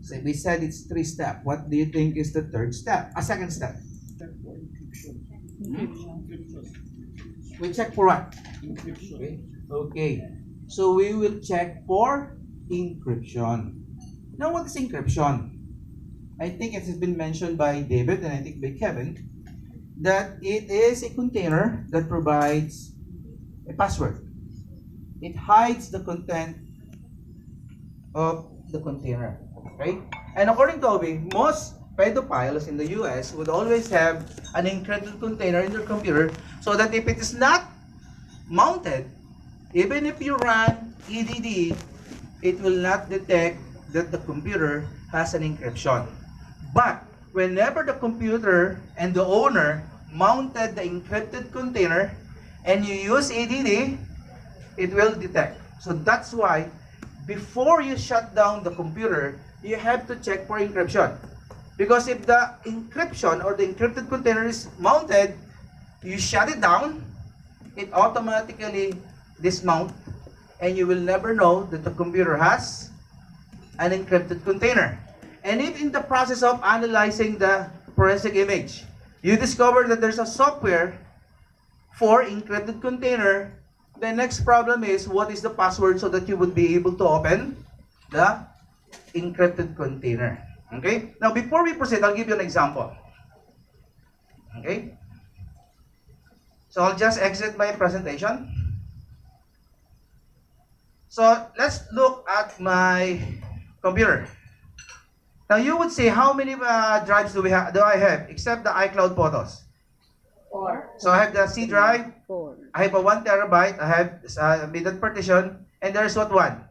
So we said it's 3 steps. What do you think is the third step? A second step. We check for what? Okay. Okay. So we will check for encryption. Now, what is encryption? I think it has been mentioned by David and I think by Kevin that it is a container that provides a password. It hides the content of the container. Okay? And according to Obi, most pedophiles in the US would always have an encrypted container in their computer so that if it is not mounted, even if you run EDD, it will not detect that the computer has an encryption. But whenever the computer and the owner mounted the encrypted container and you use EDD, it will detect. So that's why before you shut down the computer, you have to check for encryption. Because if the encryption or the encrypted container is mounted, you shut it down, it automatically dismount, and you will never know that the computer has an encrypted container. And if in the process of analyzing the forensic image, you discover that there's a software for encrypted container, the next problem is what is the password so that you would be able to open the encrypted container. Okay? Now, before we proceed, I'll give you an example. Okay? So, I'll just exit my presentation. So, let's look at my computer. Now, you would say, how many drives do I have, except the iCloud photos? 4. So, I have the C drive. 4. I have a 1 terabyte. I have middle partition. And there's what one?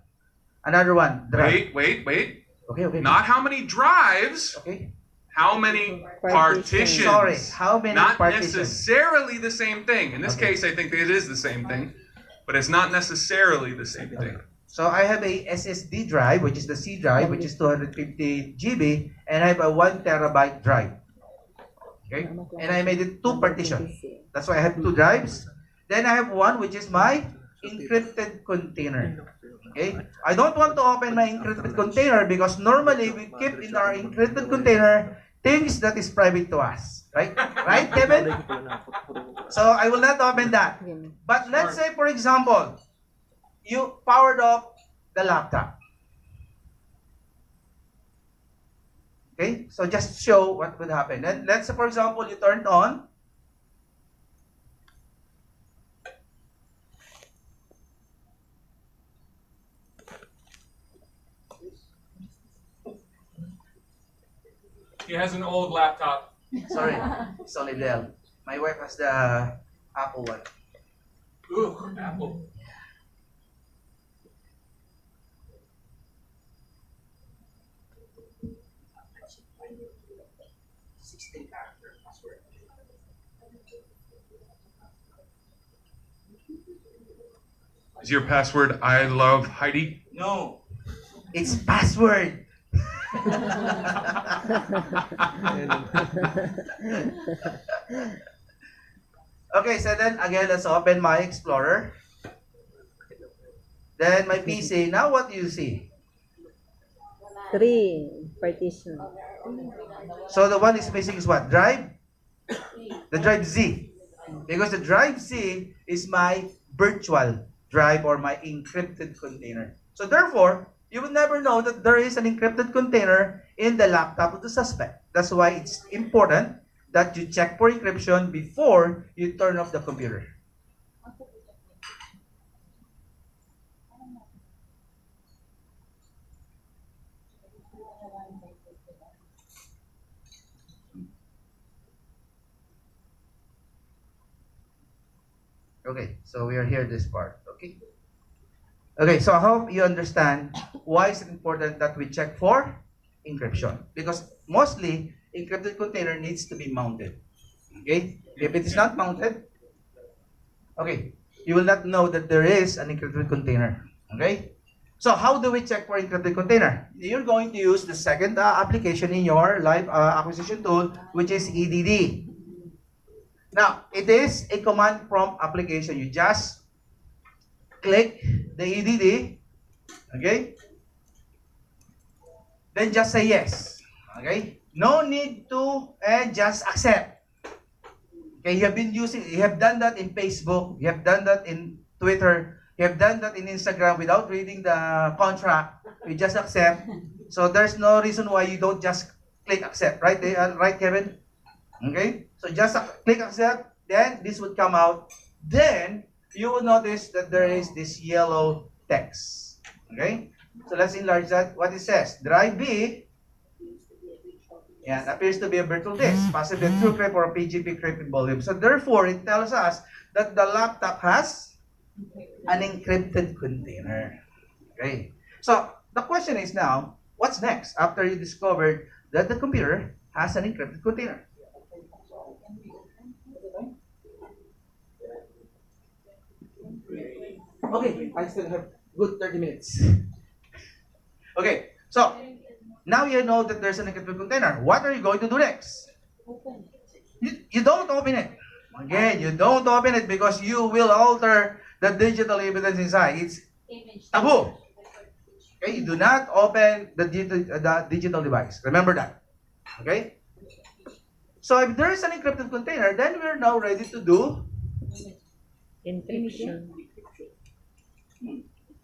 Another one. Drive. Wait. Okay. Not how many drives, Okay. how many Partitions. partitions. Sorry, how many Not partitions? necessarily the same thing. In this Okay. case, I think it is the same thing, but it's not necessarily the same thing. So I have a SSD drive, which is the C drive, which is 250 GB, and I have a 1 terabyte drive. Okay? And I made it 2 partitions. That's why I have 2 drives. Then I have one, which is my encrypted container. Okay? I don't want to open my encrypted container because normally we keep in our encrypted container things that is private to us. Right? Right, Kevin? So I will not open that. But let's say, for example, you powered off the laptop. Okay? So just show what would happen. Then let's say, for example, you turned on. He has an old laptop. Sorry, it's only Dell. My wife has the Apple one. Ooh, Apple. Is your password I love Heidi? No, it's password. Okay, so then again, let's open my Explorer. Then my PC. Now what do you see? 3 partition. So the one is missing is what? Drive? The drive Z. Because the drive Z is my virtual drive or my encrypted container. So therefore, you would never know that there is an encrypted container in the laptop of the suspect. That's why it's important that you check for encryption before you turn off the computer. Okay, so we are here this part. Okay. Okay, so I hope you understand why is it important that we check for encryption. Because mostly, encrypted container needs to be mounted. Okay? If it is not mounted, okay, you will not know that there is an encrypted container. Okay? So how do we check for encrypted container? You're going to use the second application in your live acquisition tool, which is EDD. Now, it is a command prompt application. You just click the EDD, okay? then just say yes. Okay? No need to just accept. Okay, you have done that in Facebook, you have done that in Twitter, you have done that in Instagram without reading the contract. You just accept. So there's no reason why you don't just click accept, right? Right, Kevin? Okay? So just click accept, then this would come out. Then you will notice that there is this yellow text. Okay? So let's enlarge that. What it says, drive B, yeah, it appears to be a virtual disk, possibly a TrueCrypt or a PGP encrypted volume. So therefore, it tells us that the laptop has an encrypted container. Okay. So the question is now, what's next after you discovered that the computer has an encrypted container? Okay, I still have good 30 minutes. Okay, so now you know that there's an encrypted container. What are you going to do next? You don't open it. Again, you don't open it because you will alter the digital evidence inside. It's taboo. Okay, you do not open the digital device. Remember that. Okay? So if there is an encrypted container, then we're now ready to do Encryption.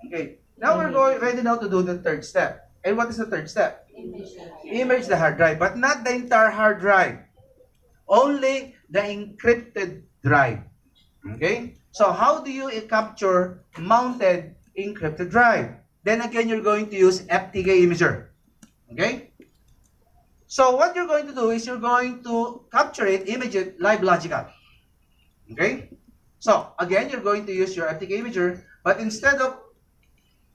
Okay. Now we're ready now to do the third step. And what is the third step? Image the hard drive, but not the entire hard drive. Only the encrypted drive. Okay? So how do you capture mounted encrypted drive? Then again, you're going to use FTK imager. Okay? So what you're going to do is you're going to capture it, image it, live logical. Okay? So again, you're going to use your FTK imager, but instead of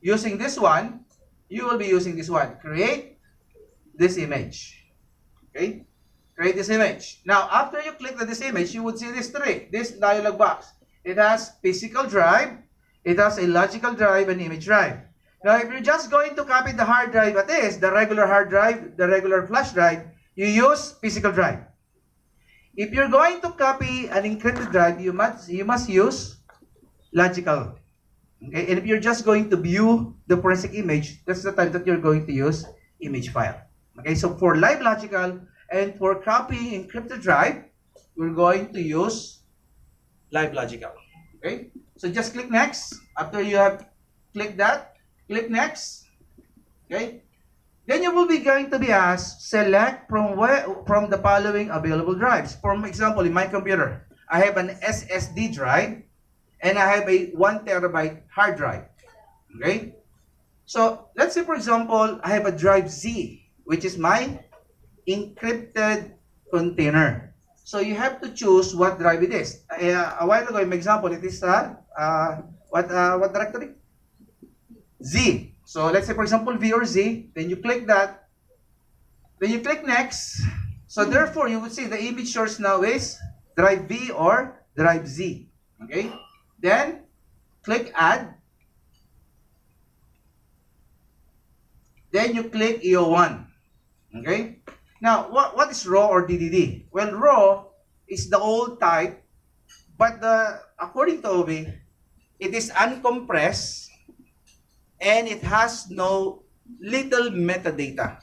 using this one, you will be using this one. Create this image. Okay? Create this image. Now, after you click on this image, you would see this dialog box. It has physical drive, it has a logical drive, and image drive. Now, if you're just going to copy the hard drive at this, the regular hard drive, the regular flash drive, you use physical drive. If you're going to copy an encrypted drive, you must use logical. Okay? And if you're just going to view the forensic image, that's the time that you're going to use image file. Okay, so for live logical and for copying encrypted drive, we're going to use live logical. Okay, so just click next. After you have clicked that, click next. Okay, then you will be going to be asked, select from the following available drives. For example, in my computer, I have an SSD drive and I have a 1 terabyte hard drive. Okay, so let's say, for example, I have a drive Z, which is my encrypted container. So you have to choose what drive it is. A while ago, in my example, it is what directory? Z. So let's say, for example, V or Z. Then you click that. Then you click next. So therefore, you would see the image source now is drive V or drive Z. Okay. Then click add. Then you click EO1. Okay. Now, what is RAW or DDD? Well, RAW is the old type, but according to OB, it is uncompressed and it has no little metadata.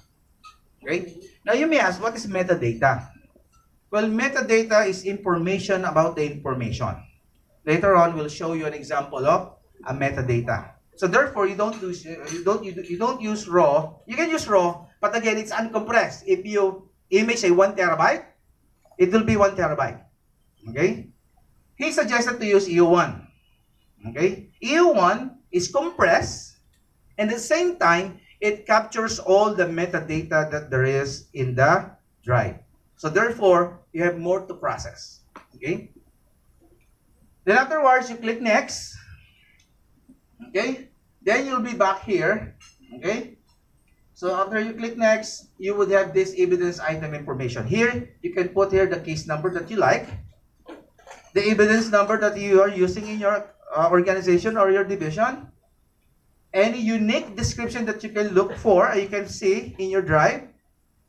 Okay? Now, you may ask, what is metadata? Well, metadata is information about the information. Later on, we'll show you an example of a metadata. So therefore, you don't use RAW. You can use RAW, but again, it's uncompressed. If you image a 1 terabyte, it will be 1 terabyte. Okay? He suggested to use EO1. Okay? EO1 is compressed, and at the same time, it captures all the metadata that there is in the drive. So therefore, you have more to process. Okay? Then afterwards, you click next. Okay? Then you'll be back here. Okay? So after you click next, you would have this evidence item information. Here, you can put here the case number that you like, the evidence number that you are using in your organization or your division, any unique description that you can look for, you can see in your drive.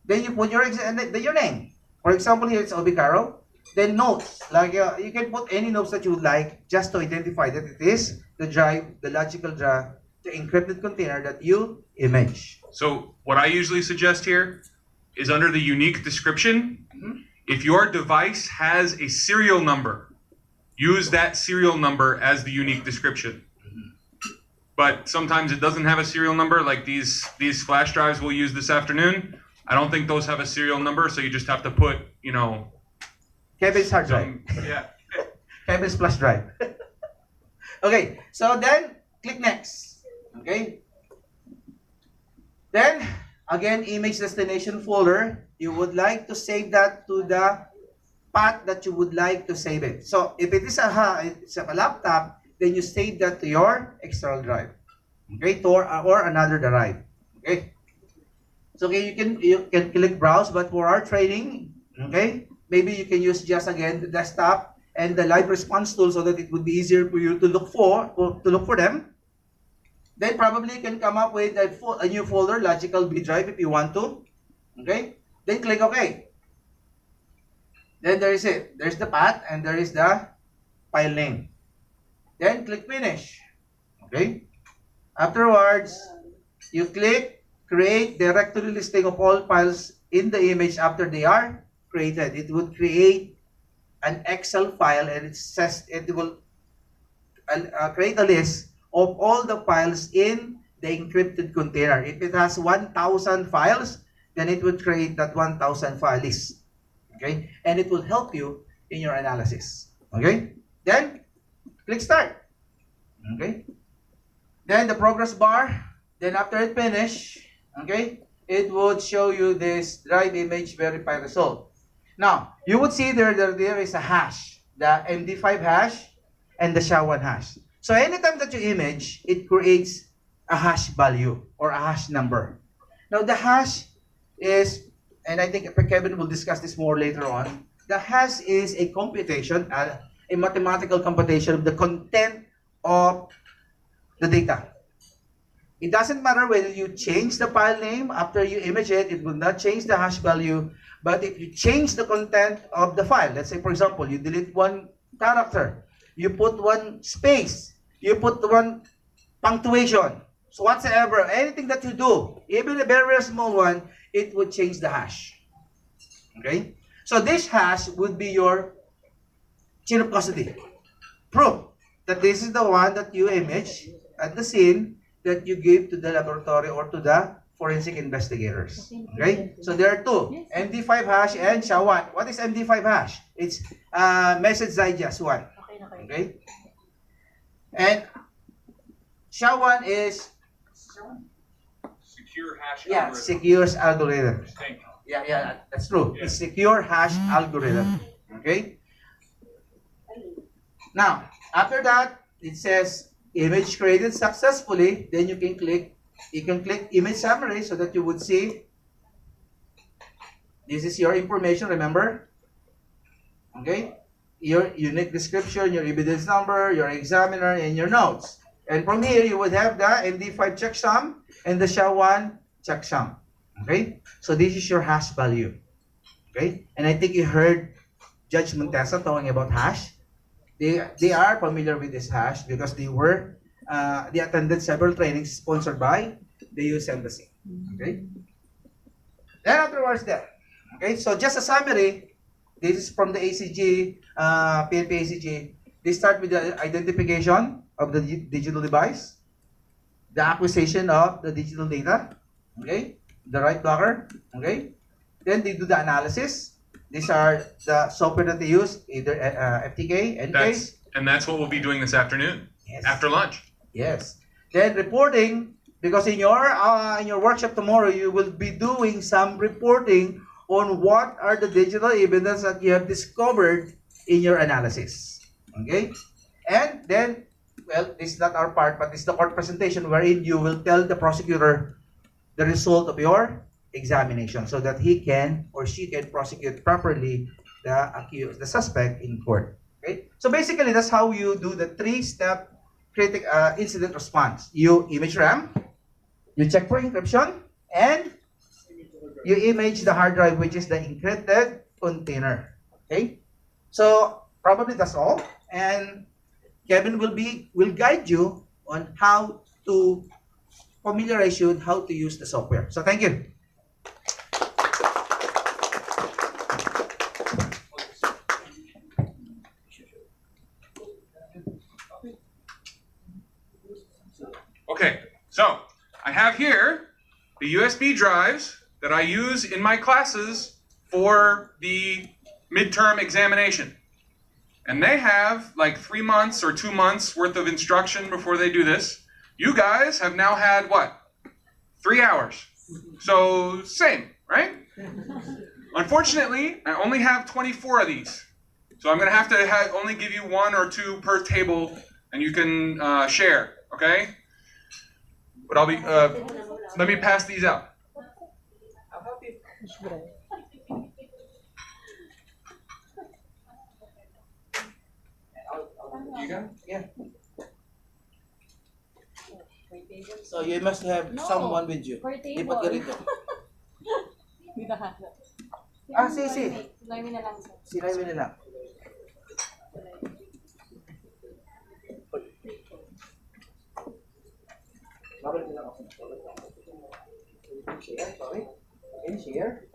Then you put your name. For example, here it's Obicaro. Then notes, like you can put any notes that you would like just to identify that it is the drive, the logical drive the encrypted container that you image. So what I usually suggest here is under the unique description, if your device has a serial number, use that serial number as the unique description. But sometimes it doesn't have a serial number, like these flash drives we'll use this afternoon. I don't think those have a serial number, so you just have to put, you know, Kevin's hard drive. yeah. Kevin's flash drive. Okay, so then click next. Okay. Then again, image destination folder. You would like to save that to the path that you would like to save it. So if it is it's a laptop, then you save that to your external drive. Okay, or another drive. Okay. So okay, you can click browse, but for our training, okay, maybe you can use just again the desktop and the live response tool so that it would be easier for you to look for them. Then probably you can come up with a new folder, logical B drive, if you want to. Okay. Then click OK. Then there is it. There's the path and there is the file name. Then click finish. Okay. Afterwards, you click create directory listing of all files in the image after they are created. It would create an Excel file and it will create a list of all the files in the encrypted container. If it has 1,000 files, then it would create that 1,000 file list. Okay, and it will help you in your analysis. Okay, then click start. Okay, then the progress bar. Then after it finish, okay, it would show you this drive image verify result. Now you would see there is a hash, the MD5 hash and the SHA-1 hash. So anytime that you image, it creates a hash value or a hash number. Now the hash is, and I think Kevin will discuss this more later on, the hash is a computation, a mathematical computation of the content of the data. It doesn't matter whether you change the file name after you image it, it will not change the hash value. But if you change the content of the file, let's say for example, you delete one character, you put one space, you put one punctuation, so whatsoever, anything that you do, even a very small one, it would change the hash. Okay? So this hash would be your chain of custody. Proof that this is the one that you image at the scene that you give to the laboratory or to the forensic investigators. Okay? So there are two, MD5 hash and SHA-1. What is MD5 hash? It's message digest 1. Okay? And SHA-1 is Secure hash yeah, algorithm. secure algorithm. Thank you. Yeah, that's true. Yeah. It's secure hash algorithm. Okay? Now, after that, it says image created successfully. Then you can click image summary so that you would see this is your information, remember? Okay? Your unique description, your evidence number, your examiner, and your notes. And from here, you would have the MD5 checksum and the SHA-1 checksum. Okay? So this is your hash value. Okay? And I think you heard Judge Montesa talking about hash. They are familiar with this hash because they attended several trainings sponsored by the U.S. Embassy. Okay? Then afterwards that. Okay, so just a summary. This is from the ACG, PNP ACG. They start with the identification of the digital device, the acquisition of the digital data, okay, the write blocker, okay. Then they do the analysis. These are the software that they use, either FTK, NK. That's what we'll be doing this afternoon, Yes. after lunch. Yes. Then reporting, because in your workshop tomorrow, you will be doing some reporting on what are the digital evidence that you have discovered in your analysis. Okay? And then, well, this is not our part, but this is the court presentation wherein you will tell the prosecutor the result of your examination so that he can or she can prosecute properly the suspect in court. Okay? So basically, that's how you do the three-step incident response. You image RAM, you check for encryption, and you image the hard drive, which is the encrypted container. Okay? So probably that's all. And Kevin will guide you on how to familiarize you how to use the software. So thank you. Okay, so I have here the USB drives that I use in my classes for the midterm examination. And they have like 3 months or 2 months worth of instruction before they do this. You guys have now had what? 3 hours. So same, right? Unfortunately, I only have 24 of these. So I'm going to have to only give you 1 or 2 per table, and you can share, okay? But I'll be, let me pass these out. Yeah. So you must have someone with you. Lipat ka rito. Si Raimi na lang. Share, sorry. Again, share.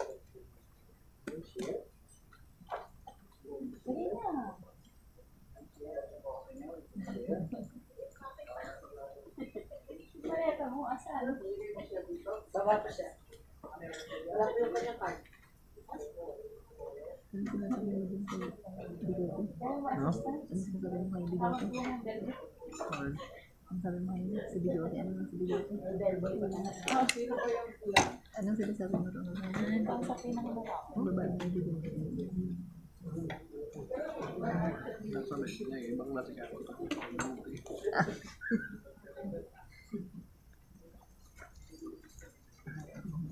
Ang sabi mo ngayon, si Bigote, ano nga si Bigote? Anong sinasabi mo ito? Ang babae mo yung Bigote. Ibang natin ako.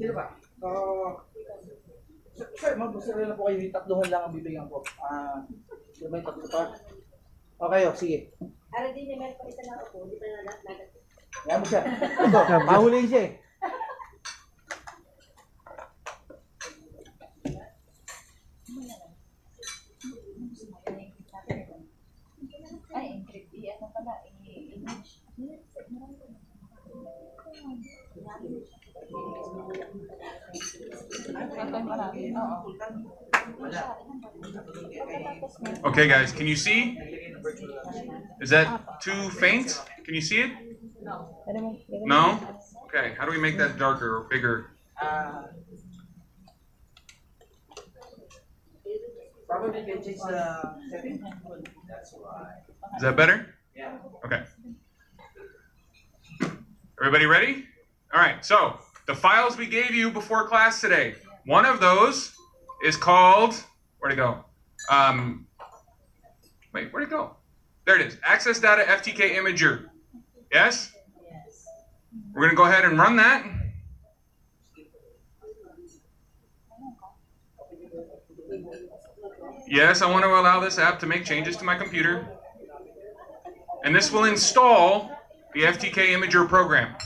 Sino ba? Sir, mag-gusto na po kayo. Tatluhan lang ang bibigyan ko. Sino ba yung tatlo pa? Okay, sige. Ara din naman pa isa lang ako, di pa na lahat. Yan mo siya. Ito, mahuli siya eh. Ay, encrypt. Ano pala? Image. Okay, guys, can you see? Is that too faint? Can you see it? No? Okay, how do we make that darker or bigger? Probably can change the setting. That's why. Is that better? Yeah. Okay. Everybody ready? All right, so the files we gave you before class today, one of those is called, where'd it go? Wait, where'd it go? There it is, Access Data FTK Imager. Yes? Yes. We're gonna go ahead and run that. Yes, I want to allow this app to make changes to my computer. And this will install the FTK Imager program.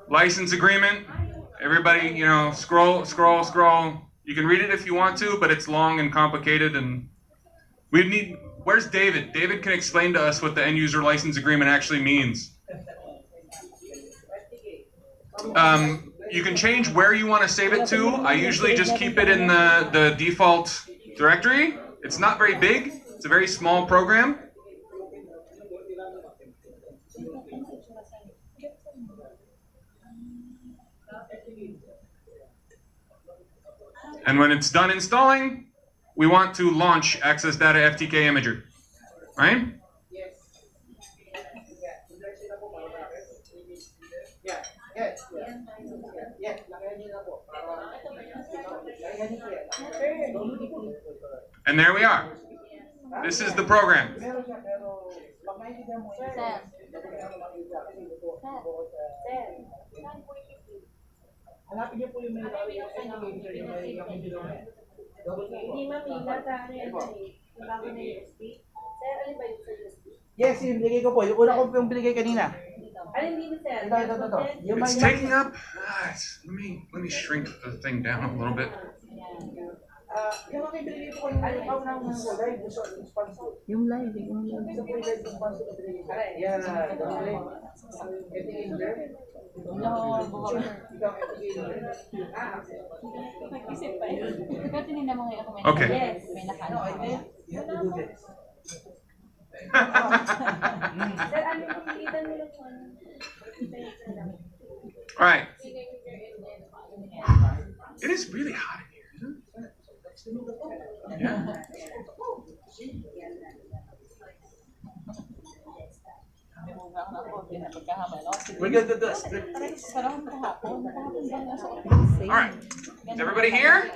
License agreement. Everybody, you know, scroll. You can read it if you want to, but it's long and complicated, and we need. Where's David? David can explain to us what the end user license agreement actually means. You can change where you want to save it to. I usually just keep it in the default directory. It's not very big. It's a very small program. And when it's done installing, we want to launch Access Data FTK Imager, right? And there we are. This is the program. Yes, yung binigay ko po. Yung una ko yung binigay kanina. Ito. It's taking up. Let me shrink the thing down a little bit. Yung live, yung live. Okay. All right. It is really hot in here, isn't it? Yeah. We got the script. All right. Is everybody here?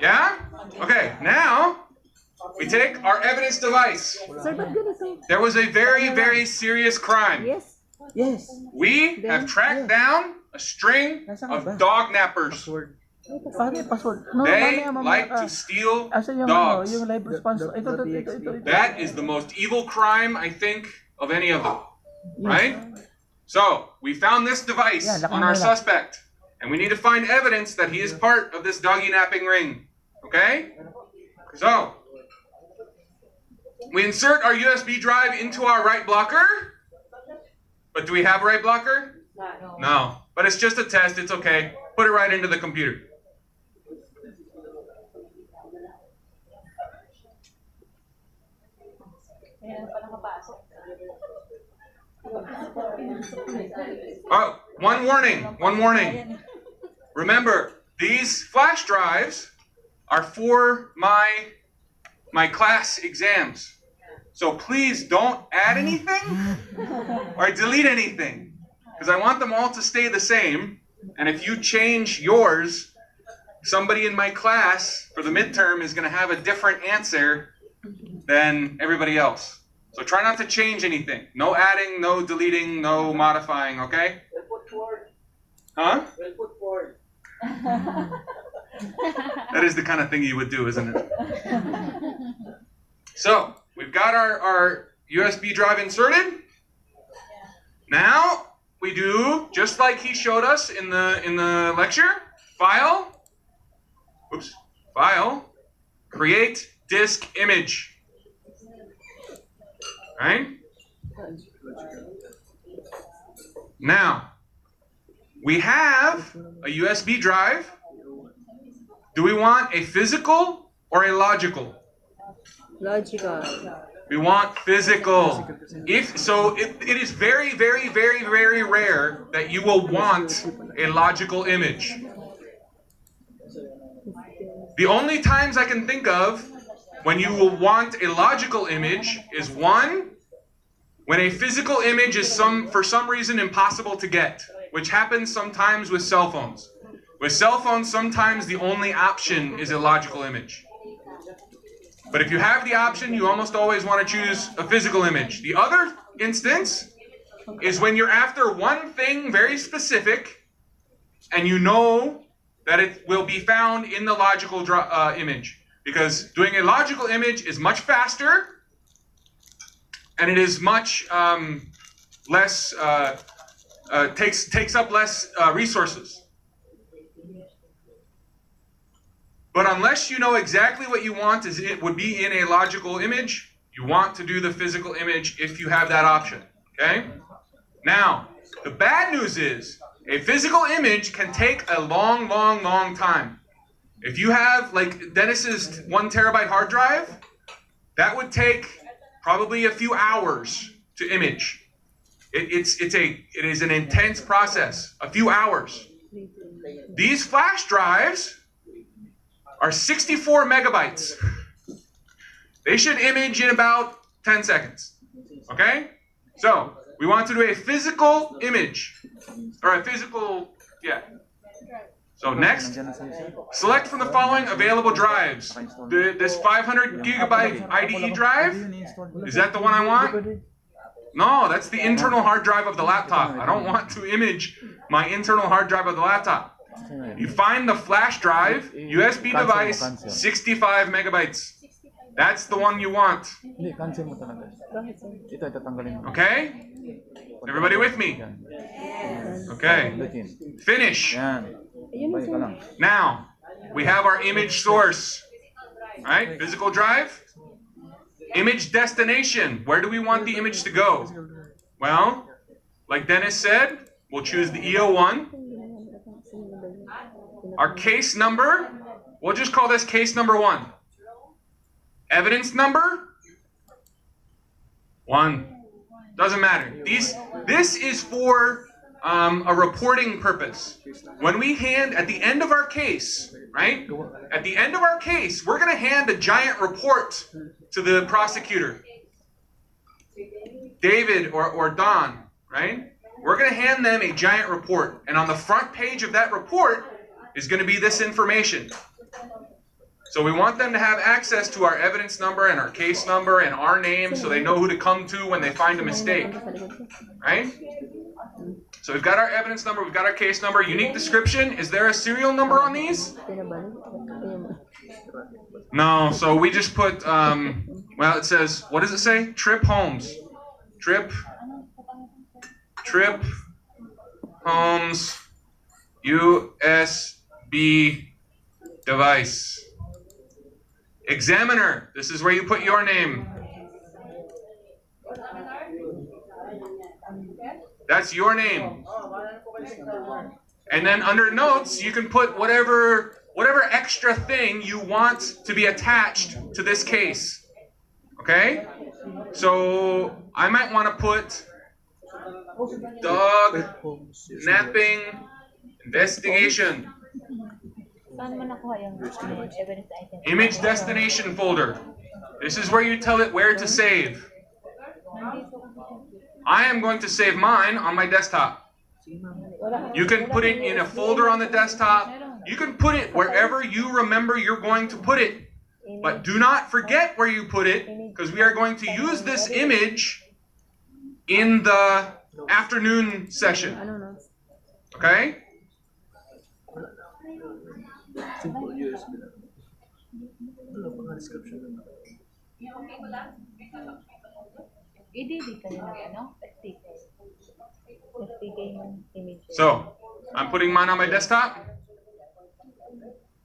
Yeah? Okay, now we take our evidence device. Sir, ba't ganito? There was a very, very serious crime. Yes. Yes. We have tracked down a string of dog nappers. Paano yung password? No, They mamaya, like mamaya to steal Asan yung dogs. yung live response? Ito. That is the most evil crime, I think, of any of them. Right? So, we found this device on our suspect. And we need to find evidence that he is part of this doggy napping ring. Okay? So, we insert our USB drive into our right blocker. But do we have a right blocker? No. But it's just a test. It's okay. Put it right into the computer. Oh, one warning. Remember, these flash drives are for my class exams. So please don't add anything or delete anything, because I want them all to stay the same. And if you change yours, somebody in my class for the midterm is going to have a different answer than everybody else. So try not to change anything. No adding, no deleting, no modifying, okay? Huh? That is the kind of thing you would do, isn't it? So, we've got our USB drive inserted. Now, we do, just like he showed us in the lecture, file, create disk image. Right? Now, we have a USB drive. Do we want a physical or a logical? Logical. We want physical. It is very, very, very, very rare that you will want a logical image. The only times I can think of when you will want a logical image is one, when a physical image is for some reason impossible to get, which happens sometimes with cell phones. With cell phones, sometimes the only option is a logical image. But if you have the option, you almost always want to choose a physical image. The other instance is when you're after one thing very specific, and you know that it will be found in the logical image. Because doing a logical image is much faster, and it is much less, takes up less resources. But unless you know exactly what you want it would be in a logical image, you want to do the physical image if you have that option, okay? Now, the bad news is, a physical image can take a long, long, long time. If you have, like Dennis's 1 terabyte hard drive, that would take probably a few hours to image. It is an intense process, a few hours. These flash drives are 64 megabytes. They should image in about 10 seconds, okay? So, we want to do a physical image, or a physical, yeah. So next, select from the following available drives. This 500 gigabyte IDE drive, is that the one I want? No, that's the internal hard drive of the laptop. I don't want to image my internal hard drive of the laptop. You find the flash drive, USB device, 65 megabytes. That's the one you want. Okay? Everybody with me? Okay. Finish. Now, We have our image source, right? Physical drive. Image destination. Where do we want the image to go? Well, like Dennis said, we'll choose the EO1. Our case number, we'll just call this case number 1. Evidence number 1. Doesn't matter. This is for a reporting purpose. When we hand, at the end of our case, right? At the end of our case, we're going to hand a giant report to the prosecutor. David or Don, right? We're going to hand them a giant report. And on the front page of that report is going to be this information. So we want them to have access to our evidence number and our case number and our name so they know who to come to when they find a mistake. Right? So we've got our evidence number, we've got our case number, unique description. Is there a serial number on these? No, so we just put, well, it says, what does it say? Trip Holmes. Trip Holmes USB device. Examiner, this is where you put your name. That's your name. And then under notes, you can put whatever extra thing you want to be attached to this case. Okay? So I might want to put dog napping investigation. Image destination folder. This is where you tell it where to save. I am going to save mine on my desktop. You can put it in a folder on the desktop. You can put it wherever you remember you're going to put it. But do not forget where you put it, because we are going to use this image in the afternoon session. Okay? Simple USB lang. Wala pa nga description lang. So, I'm putting mine on my desktop.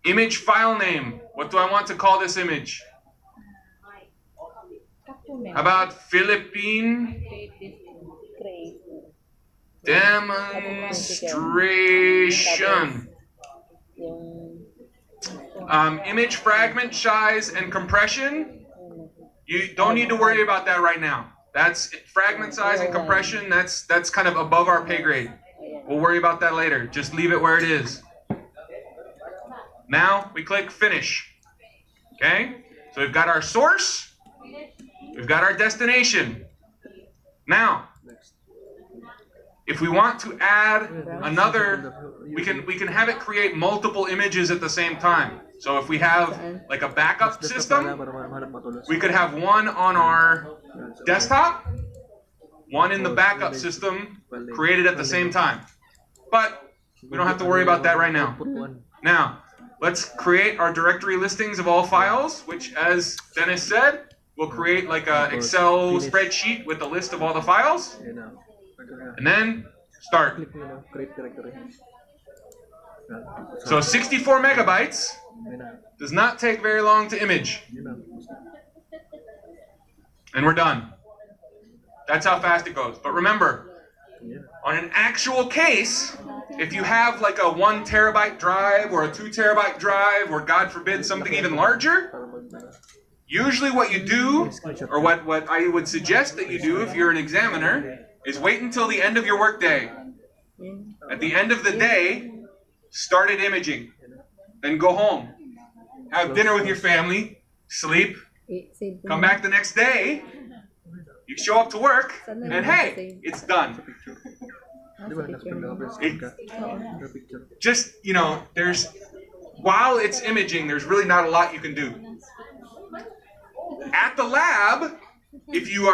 Image file name. What do I want to call this image? How about Philippine demonstration? Image fragment size and compression. You don't need to worry about that right now. That's fragment size and compression. That's kind of above our pay grade. We'll worry about that later. Just leave it where it is. Now we click finish. Okay? So we've got our source. We've got our destination. Now, if we want to add another, we can have it create multiple images at the same time. So if we have like a backup system, we could have one on our desktop, one in the backup system, created at the same time. But we don't have to worry about that right now. Now, let's create our directory listings of all files, which, as Dennis said, we'll create like an Excel spreadsheet with a list of all the files. And then start. So 64 megabytes does not take very long to image. And we're done. That's how fast it goes. But remember, on an actual case, if you have like a 1 terabyte drive or a 2 terabyte drive, or God forbid something even larger, usually what you do, or what I would suggest that you do if you're an examiner, is wait until the end of your workday. At the end of the day, start at imaging. Then go home. Have dinner with your family, sleep, come back the next day, you show up to work, and hey, it's done. Just, you know, while it's imaging, there's really not a lot you can do. At the lab, if you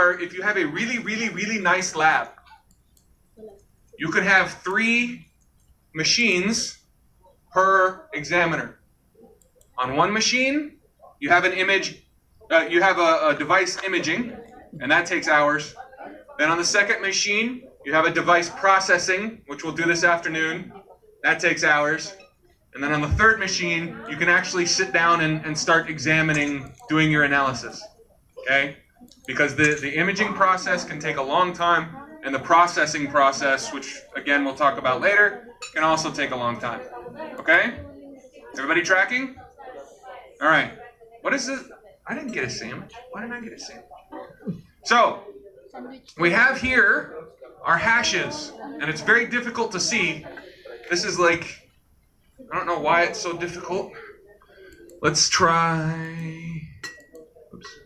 have a really nice lab, you could have 3 machines per examiner. On one machine, you have an image, you have a device imaging, and that takes hours. Then on the second machine, you have a device processing, which we'll do this afternoon. That takes hours. And then on the third machine, you can actually sit down and start examining, doing your analysis. Okay? Because the imaging process can take a long time, and the processing process, which again we'll talk about later, can also take a long time. Okay? Everybody tracking? All right. What is it? I didn't get a sandwich. Why didn't I get a sandwich? So, we have here our hashes, and it's very difficult to see. This is like, I don't know why it's so difficult. Let's try. Oops.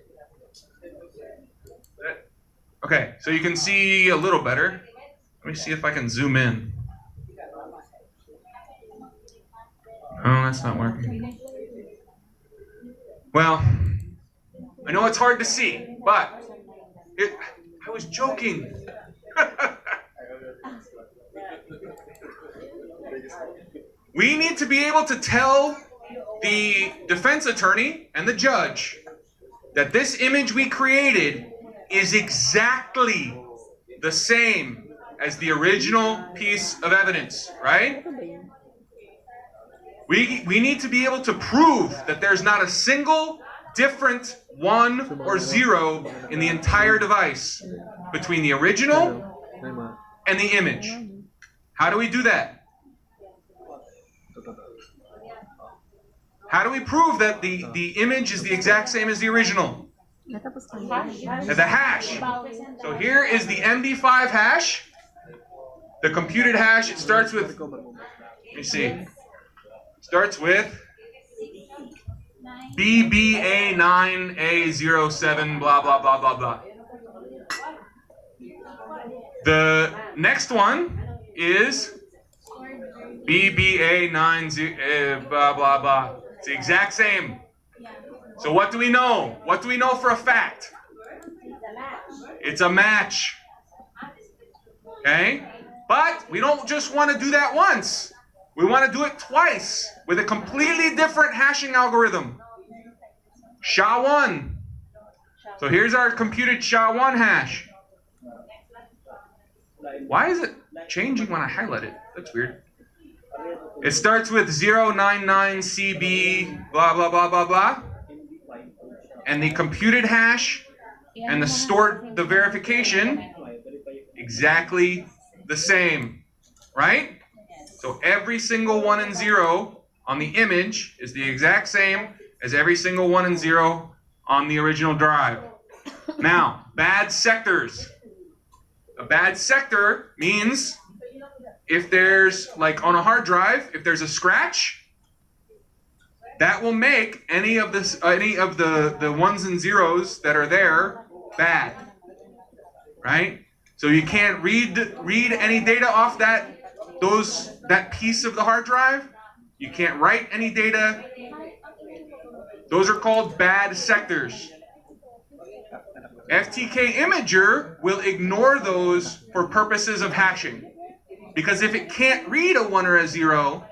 Okay, so you can see a little better. Let me see if I can zoom in. Oh, that's not working. Well, I know it's hard to see, but I was joking. We need to be able to tell the defense attorney and the judge that this image we created is exactly the same as the original piece of evidence, right? We need to be able to prove that there's not a single different 1 or 0 in the entire device between the original and the image. How do we do that? How do we prove that the image is the exact same as the original? The hash. So here is the MD5 hash. The computed hash, it starts with, let me see, starts with BBA9A07, blah, blah, blah, blah, blah. The next one is BBA90, blah, blah, blah. It's the exact same. So what do we know? What do we know for a fact? It's a match. Okay? But we don't just want to do that once. We want to do it twice with a completely different hashing algorithm. SHA-1. So here's our computed SHA-1 hash. Why is it changing when I highlight it? That's weird. It starts with 099CB, blah, blah, blah, blah, blah. And the computed hash and the verification, exactly the same, right? So every single 1 and 0 on the image is the exact same as every single 1 and 0 on the original drive. Now, bad sectors. A bad sector means if there's, like on a hard drive, if there's a scratch, that will make any of the 1s and 0s that are there bad, right? So you can't read any data off that piece of the hard drive. You can't write any data. Those are called bad sectors. FTK Imager will ignore those for purposes of hashing. Because if it can't read a 1 or a 0,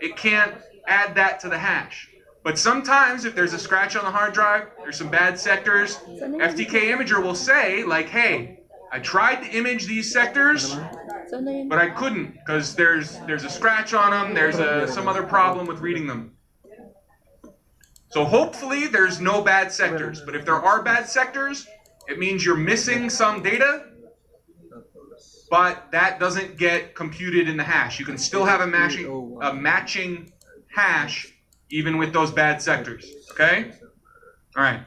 it can't add that to the hash. But sometimes if there's a scratch on the hard drive, there's some bad sectors, FTK Imager will say, like, hey, I tried to image these sectors, but I couldn't because there's a scratch on them, there's some other problem with reading them. So hopefully there's no bad sectors, but if there are bad sectors, it means you're missing some data, but that doesn't get computed in the hash. You can still have a matching hash even with those bad sectors, okay? All right,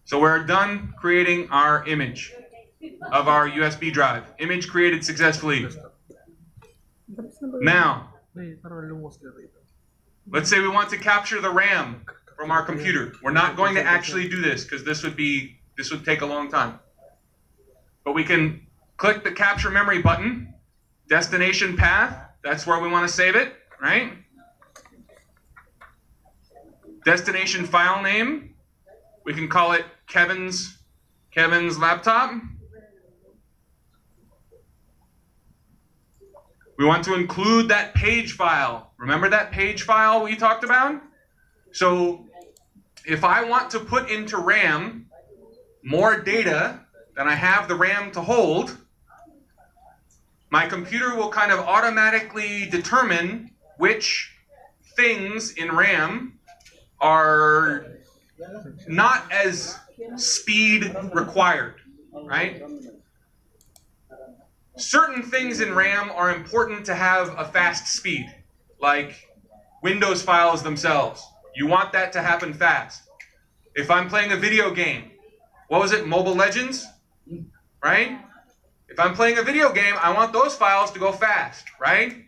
so we're done creating our image of our USB drive. Image created successfully. Now, let's say we want to capture the RAM from our computer. We're not going to actually do this because this would take a long time. But we can click the capture memory button, destination path, that's where we want to save it, right? Destination file name, we can call it Kevin's laptop. We want to include that page file. Remember that page file we talked about? So if I want to put into RAM more data than I have the RAM to hold, my computer will kind of automatically determine which things in RAM are not as speed required, right? Certain things in RAM are important to have a fast speed, like Windows files themselves. You want that to happen fast. If I'm playing a video game, what was it, Mobile Legends, right? If I'm playing a video game, I want those files to go fast, right?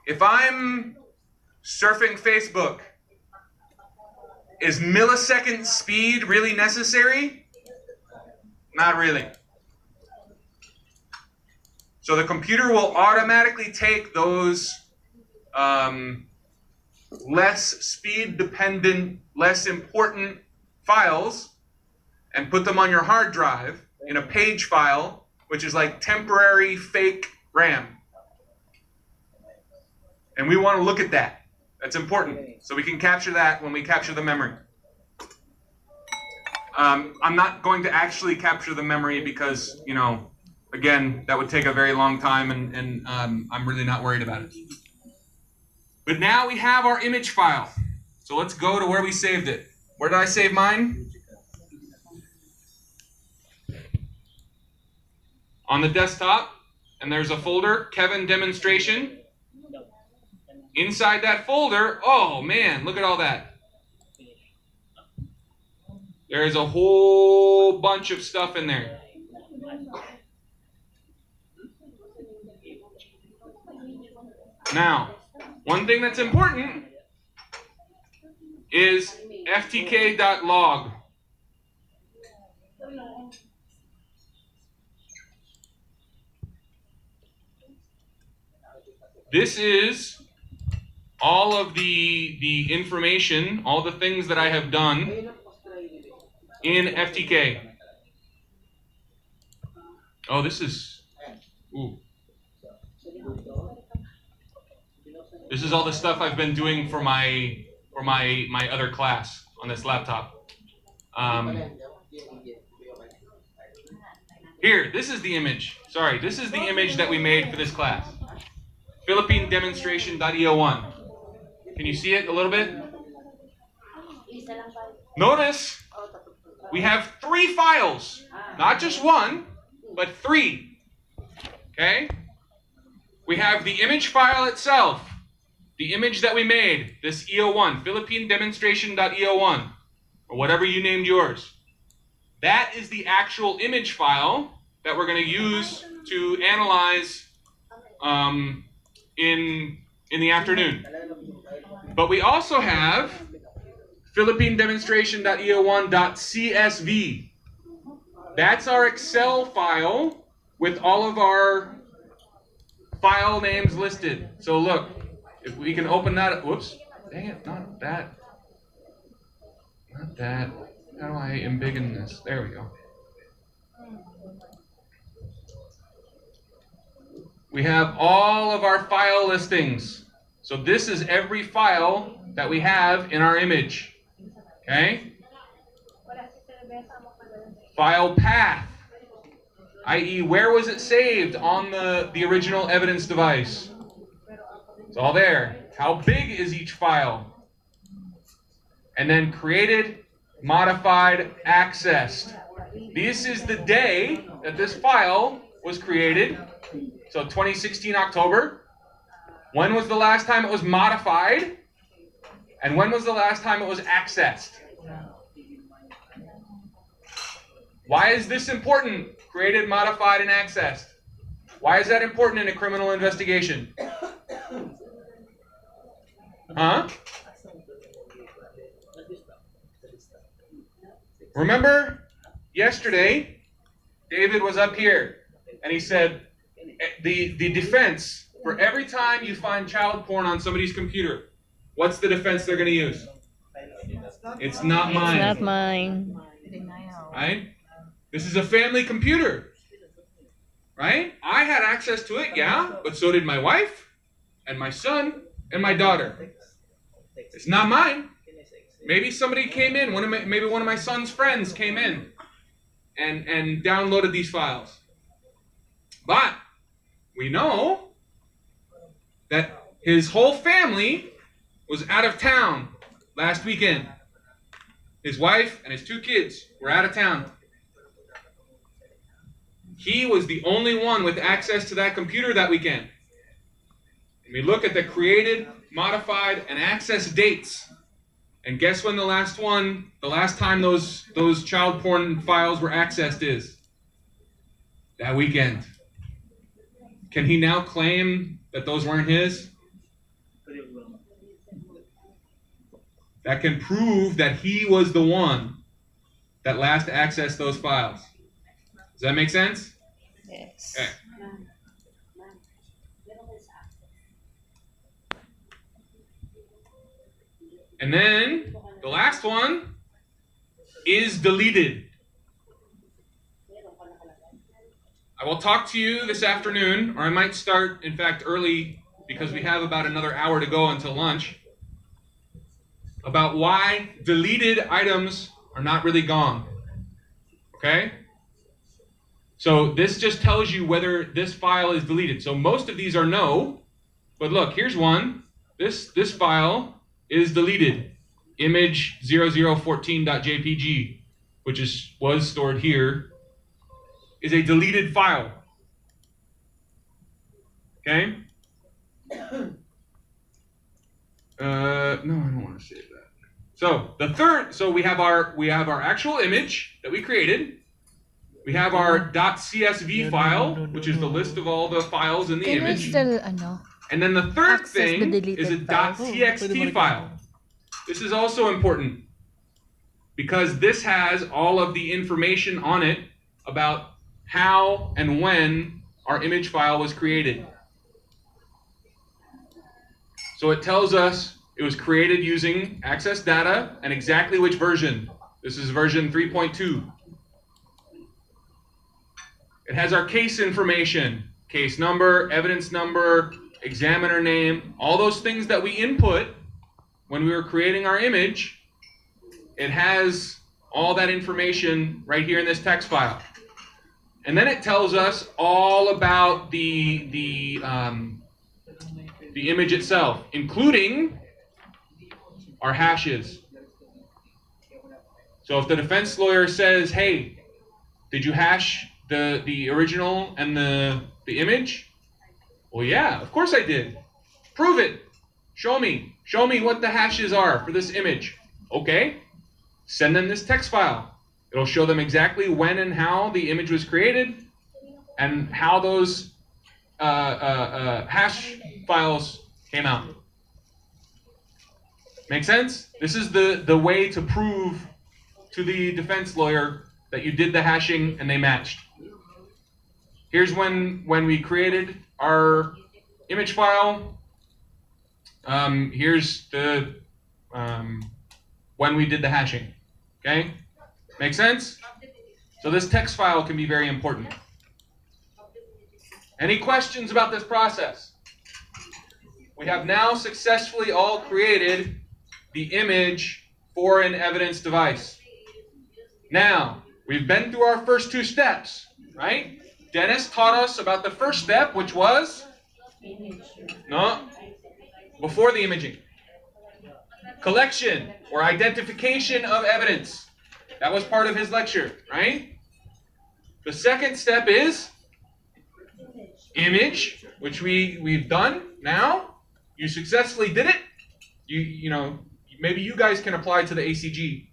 If I'm surfing Facebook, is millisecond speed really necessary? Not really. So the computer will automatically take those less speed dependent, less important files and put them on your hard drive in a page file, which is like temporary fake RAM. And we want to look at that. That's important. So we can capture that when we capture the memory. I'm not going to actually capture the memory because, you know, again, that would take a very long time and I'm really not worried about it. But now we have our image file. So let's go to where we saved it. Where did I save mine? On the desktop. And there's a folder, Kevin Demonstration. Inside that folder, oh man, look at all that. There's a whole bunch of stuff in there. Now, one thing that's important is ftk.log. This is all of the information, all the things that I have done in FTK. Oh, this is, ooh. This is all the stuff I've been doing for my other class on this laptop. Here, this is the image. Sorry, this is the image that we made for this class. Philippine demonstration.eo1. Can you see it a little bit? Notice we have 3 files, not just 1, but 3. Okay? We have the image file itself, the image that we made, this EO1, Philippine demonstration.eo1, or whatever you named yours. That is the actual image file that we're going to use to analyze in the afternoon. But we also have Philippine demonstration.eo1.csv. That's our Excel file with all of our file names listed. So look, if we can open that, whoops, dang it, not that. Not that. How do I embiggen this? There we go. We have all of our file listings. So this is every file that we have in our image. Okay? File path, i.e. where was it saved on the original evidence device? It's all there. How big is each file? And then created, modified, accessed. This is the day that this file was created. So 2016 October. When was the last time it was modified? And when was the last time it was accessed? Why is this important? Created, modified, and accessed. Why is that important in a criminal investigation? Huh? Remember yesterday, David was up here and he said the defense, for every time you find child porn on somebody's computer, what's the defense they're going to use? It's not mine. It's not mine. Right? This is a family computer. Right? I had access to it, yeah, but so did my wife and my son and my daughter. It's not mine. Maybe somebody came in, maybe one of my son's friends came in and downloaded these files. But we know that his whole family was out of town last weekend. His wife and his 2 kids were out of town. He was the only one with access to that computer that weekend. And we look at the created, modified, and access dates. And guess when the last time those child porn files were accessed is? That weekend. Can he now claim that those weren't his? That can prove that he was the one that last accessed those files. Does that make sense? Yes. Okay. And then the last one is deleted. I will talk to you this afternoon, or I might start, in fact, early because we have about another hour to go until lunch, about why deleted items are not really gone. Okay? So this just tells you whether this file is deleted. So most of these are no, but look, here's one. This file is deleted. Image 0014.jpg, which was stored here, is a deleted file. Okay? No, I don't want to save that. So we have our actual image that we created. We have our .csv file, which is the list of all the files in the Can we image. still, And then the third access the thing deleted is a files? .txt file. This is also important because this has all of the information on it about how and when our image file was created. So it tells us it was created using access data and exactly which version. This is version 3.2. It has our case information, case number, evidence number, examiner name, all those things that we input when we were creating our image. It has all that information right here in this text file. And then it tells us all about the image itself, including our hashes. So if the defense lawyer says, hey, did you hash the original and the image? Well, yeah, of course I did. Prove it. Show me. Show me what the hashes are for this image. Okay. Send them this text file. It'll show them exactly when and how the image was created and how those hash files came out. Make sense? This is the way to prove to the defense lawyer that you did the hashing and they matched. Here's when we created our image file. Here's the when we did the hashing. Okay? Make sense? So this text file can be very important. Any questions about this process? We have now successfully all created the image for an evidence device. Now, we've been through our first 2 steps, right? Dennis taught us about the first step, which was? No, before the imaging. Collection or identification of evidence. That was part of his lecture, right? The second step is image, which we've done now. You successfully did it. You know, maybe you guys can apply to the ACG.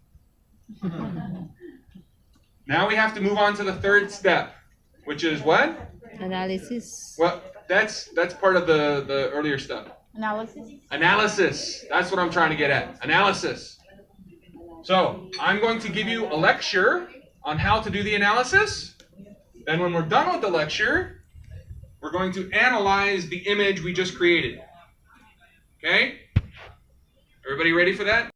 Now we have to move on to the third step, which is what? Analysis. Well, that's part of the earlier stuff. Analysis. Analysis. That's what I'm trying to get at. Analysis. So I'm going to give you a lecture on how to do the analysis. Then when we're done with the lecture, we're going to analyze the image we just created. Okay? Everybody ready for that?